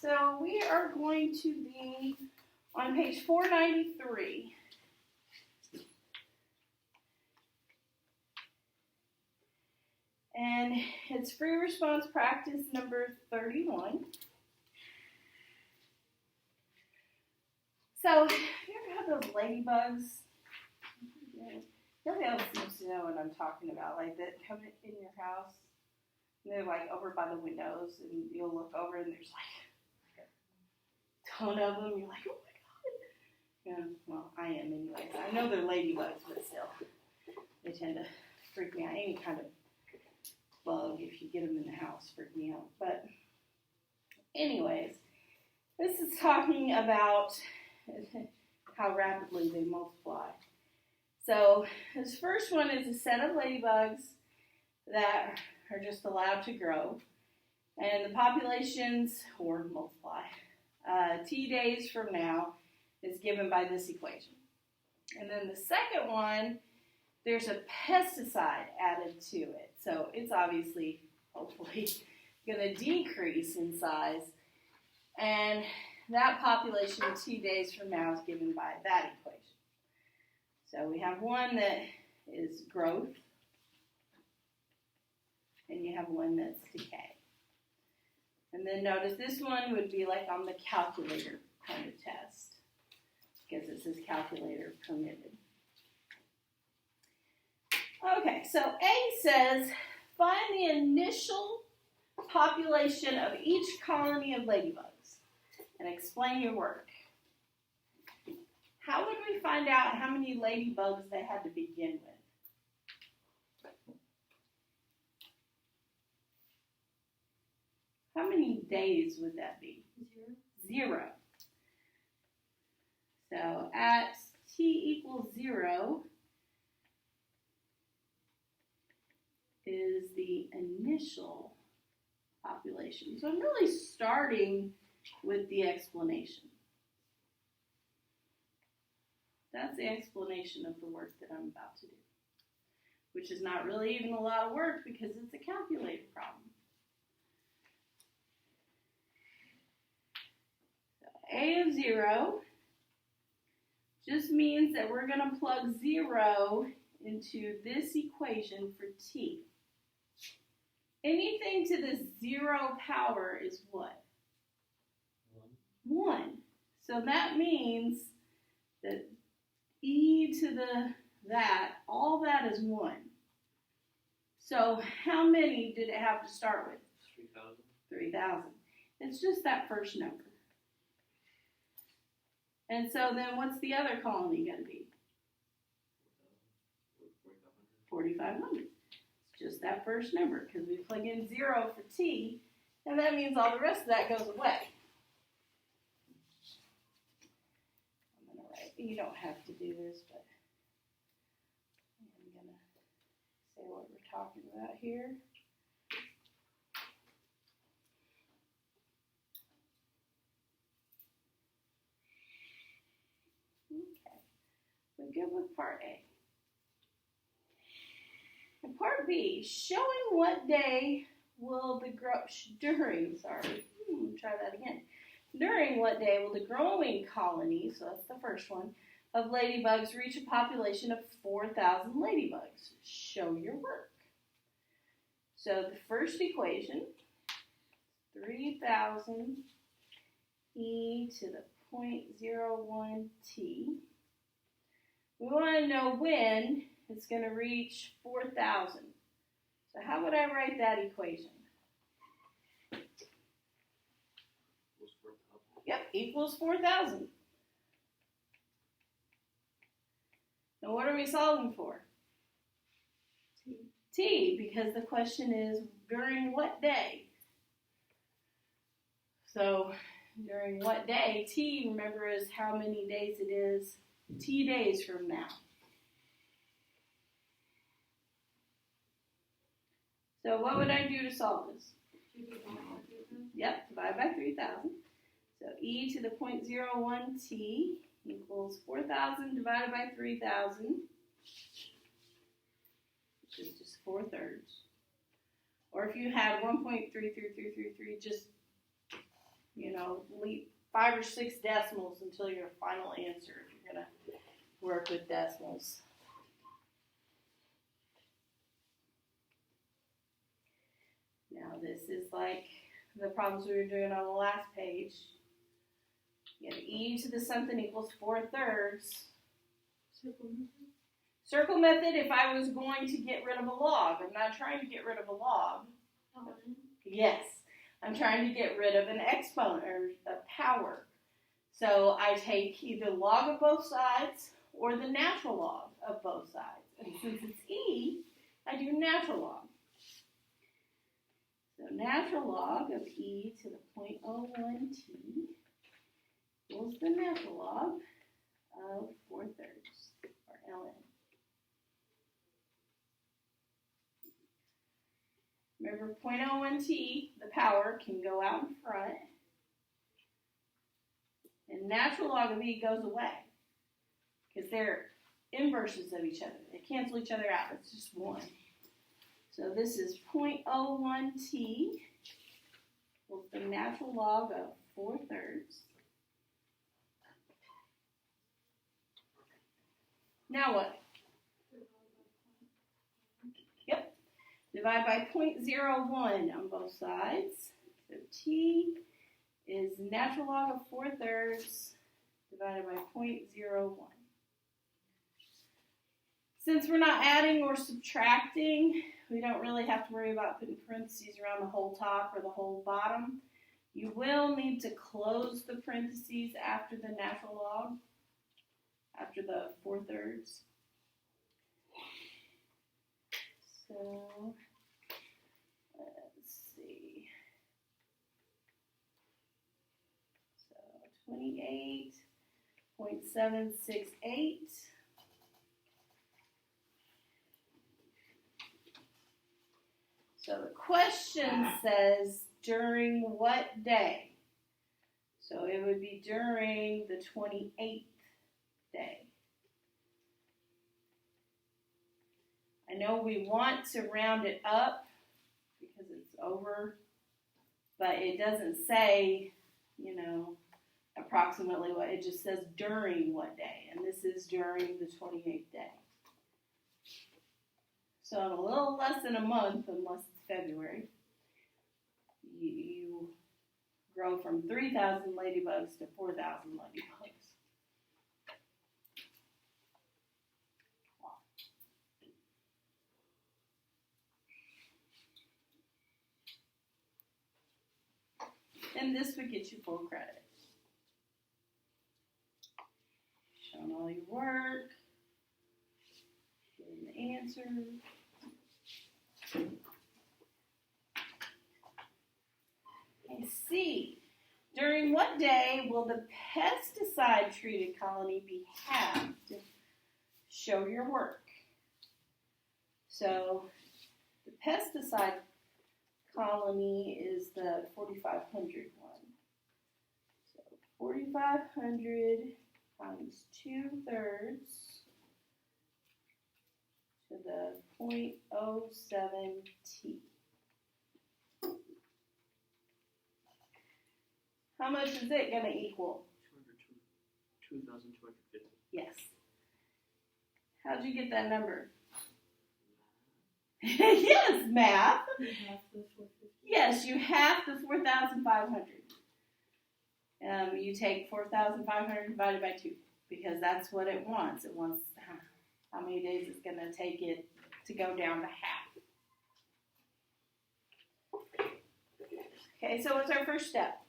so we are going to be on page 493. And it's free response practice number 31. So, have you ever had those ladybugs? Nobody else seems to know what I'm talking about, like that come in your house. And they're like over by the windows, and you'll look over and there's like a ton of them. You're like, oh my God. Yeah, well, I am anyways. I know they're ladybugs, but still, they tend to freak me out. Any kind of bug, if you get them in the house, freak me out. But anyways, this is talking about how rapidly they multiply. So this first one is a set of ladybugs that are just allowed to grow, and the populations, or multiply, T days from now is given by this equation. And then the second one, there's a pesticide added to it. So it's obviously, hopefully, going to decrease in size, and that population T days from now is given by that equation. So we have one that is growth, and you have one that's decay. And then notice this one would be like on the calculator kind of test, because it says calculator permitted. Okay, so A says, find the initial population of each colony of ladybugs and explain your work. How would we find out how many ladybugs they had to begin with? How many days would that be? 0. So at T equals 0 is the initial population. So I'm really starting with the explanation. That's the explanation of the work that I'm about to do, which is not really even a lot of work because it's a calculator problem. So A of 0 just means that we're going to plug 0 into this equation for T. Anything to the 0 power is what? 1. So that means that e to the that, all that is 1. So how many did it have to start with? 3,000. 3,000. It's just that first number. And so then what's the other colony going to be? 4,500. It's just that first number because we plug in 0 for T, and that means all the rest of that goes away. I'm going to write, you don't have to do this, but I'm going to say what we're talking about here. Okay, we're good with part A. And part B, showing what day will the during what day will the growing colony, so that's the first one, of ladybugs reach a population of 4,000 ladybugs? Show your work. So the first equation, 3,000 e to the 0.01 t. We want to know when it's going to reach 4,000. So how would I write that equation? Yep, equals 4,000. Now what are we solving for? T, because the question is during what day? So during what day? T, remember, is how many days it is T days from now. So what would I do to solve this? Yep, divide by 3,000. So e to the 0.01 t equals 4,000 divided by 3,000, which is just 4/3. Or if you had 1.33333, just, leave 5 or 6 decimals until your final answer if you're going to work with decimals. Now this is like the problems we were doing on the last page. You have e to the something equals 4/3. Circle method if I was going to get rid of a log. I'm not trying to get rid of a log. Yes, I'm trying to get rid of an exponent or a power. So I take either log of both sides or the natural log of both sides. And since it's e, I do natural log. So natural log of e to the 0.01t equals the natural log of 4/3, or ln. Remember, 0.01t, the power, can go out in front. And natural log of e goes away because they're inverses of each other. They cancel each other out. It's just 1. So this is 0.01t equals the natural log of 4/3. Now what? Yep. Divide by 0.01 on both sides. So t is natural log of 4/3 divided by 0.01. Since we're not adding or subtracting, we don't really have to worry about putting parentheses around the whole top or the whole bottom. You will need to close the parentheses after the natural log, after the 4/3. So, let's see. So, 28.768. So the question says, during what day? So it would be during the 28th day. I know we want to round it up because it's over, but it doesn't say, approximately what. It just says during what day, and this is during the 28th day. So in a little less than a month, unless it's February, you grow from 3,000 ladybugs to 4,000 ladybugs. Wow. And this would get you full credit. Showing all your work, getting the answers. Okay, C. During what day will the pesticide-treated colony be halved? Show your work. So the pesticide colony is the 4,500 one. So 4,500 times 2/3 to the 0.07t. How much is it going to equal? 2,250. Yes. How'd you get that number? Yes, math. Yes, you half the 4,500. You take 4,500 divided by 2 because that's what it wants. It wants how many days it's going to take it to go down to half. Okay, so what's our first step?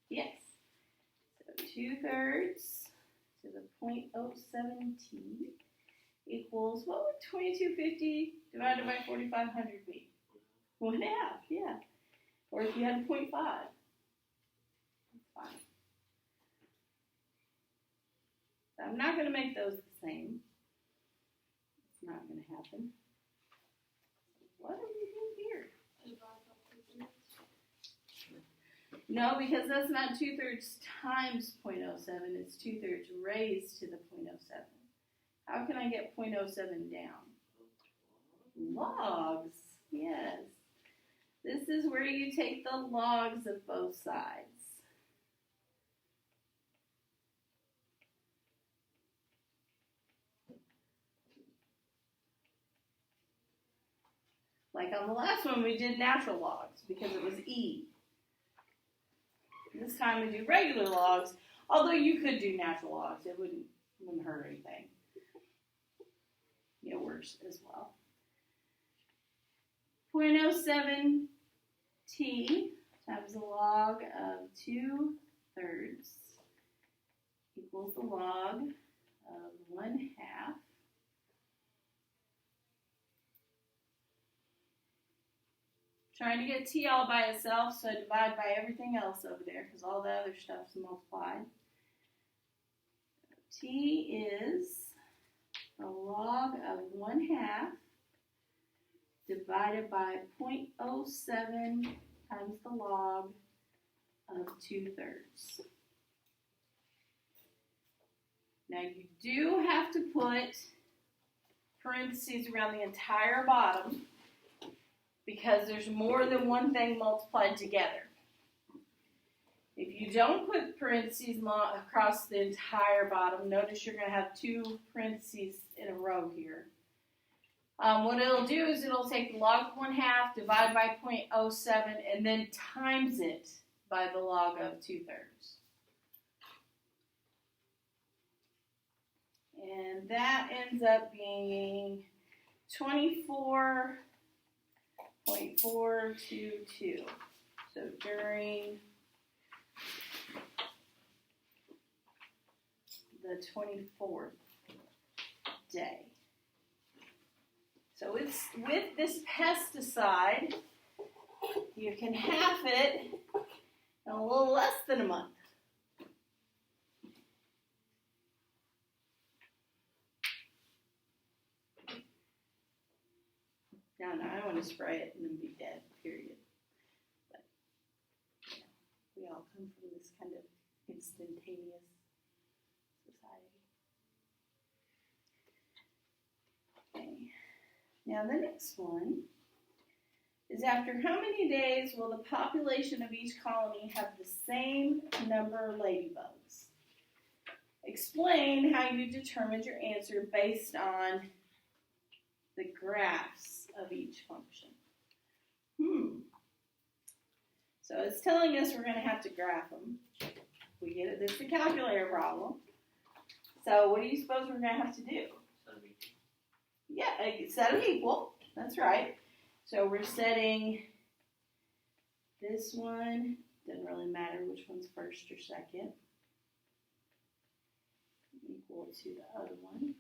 Yes. So 2/3 to the 0.07t equals, what would 2,250 divided by 4,500 be? 1/2, yeah. Or if you had 0.5, that's fine. So I'm not going to make those the same. It's not going to happen. What do we do here? No, because that's not 2/3 times 0.07. It's 2/3 raised to the 0.07. How can I get 0.07 down? Logs, yes. is where you take the logs of both sides. Like on the last one, we did natural logs because it was E. This time we do regular logs, although you could do natural logs. It wouldn't hurt anything. It works as well. 0.07t times the log of 2/3 equals the log of 1/2. Trying to get t all by itself, so divide by everything else over there because all the other stuff's multiplied. T is the log of 1/2 divided by 0.07 times the log of 2/3. Now you do have to put parentheses around the entire bottom because there's more than one thing multiplied together. If you don't put parentheses across the entire bottom, notice you're going to have 2 parentheses in a row here. What it'll do is it'll take the log of 1/2, divide by 0.07, and then times it by the log of 2/3. And that ends up being 24.422. So during the 24th day. So it's with this pesticide, you can half it in a little less than a month. Now I want to spray it and then be dead, period. But, we all come from this kind of instantaneous society. Okay. Now the next one is after how many days will the population of each colony have the same number of ladybugs? Explain how you determined your answer based on the graphs of each function. So it's telling us we're going to have to graph them. We get it. This is a calculator problem. So what do you suppose we're going to have to do? Yeah, set them equal. That's right. So we're setting this one. Doesn't really matter which one's first or second. Equal to the other one.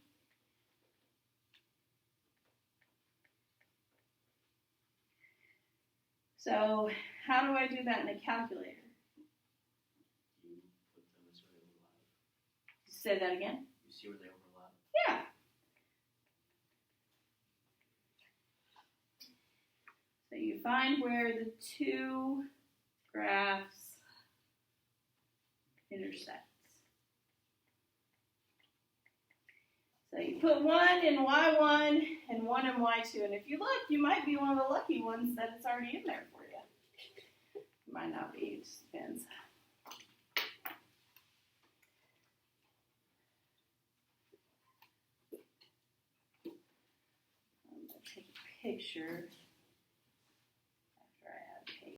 So how do I do that in a calculator? Say that again. You see where they overlap. Yeah. So you find where the 2 graphs intersect. So you put 1 in Y1 and 1 in Y2. And if you look, you might be one of the lucky ones that it's already in there for you. It might not be, it just depends. I'm going to take a picture.